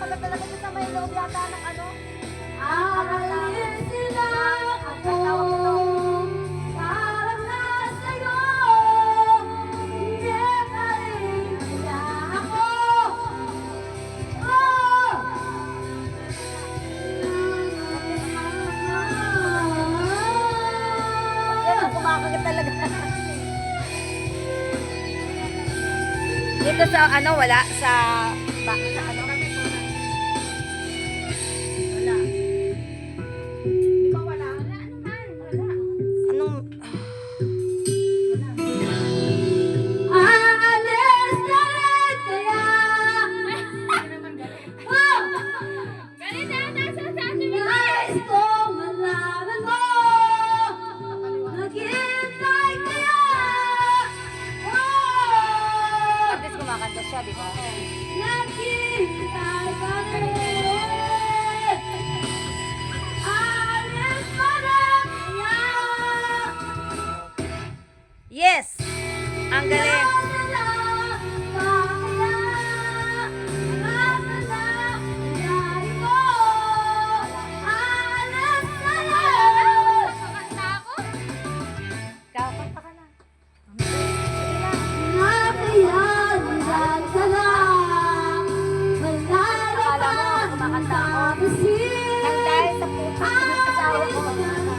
kumakagat talaga ito sa may loob yata ng ano. Aalis sila ako, parang nasa'yo, hindi pa rin kaya ako. Oh! Yan, kumakagat talaga. Dito sa ano, wala sa sa ano. Wala. Di ba wala? Wala naman. Wala. Anong Aalis na rin kaya. Oh! galit na nasa sa atin. Nais kong malaman mo, naghihintay kaya. Oh! At least kumakanta siya, di ba? Naghihintay ka rin. Aalis pa rin kaya. Yes! Ang galing. Ikaw, kanta ka na. Nang dahil sa puso ng asawa ko,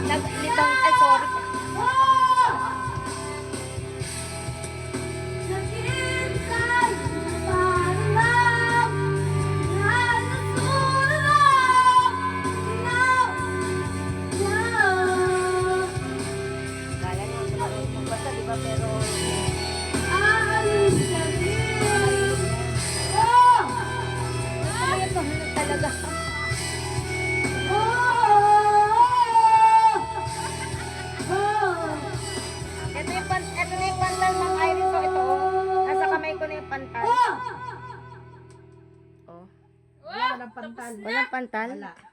naglitong, ay sorry. Kala niyo, basta di ba, pero ito talaga. Ito na yung pantal ng Iris. So, ito, oh. Nasa kamay ko na yung pantal. Oh. Wala ng pantal. Walang pantal? Wala.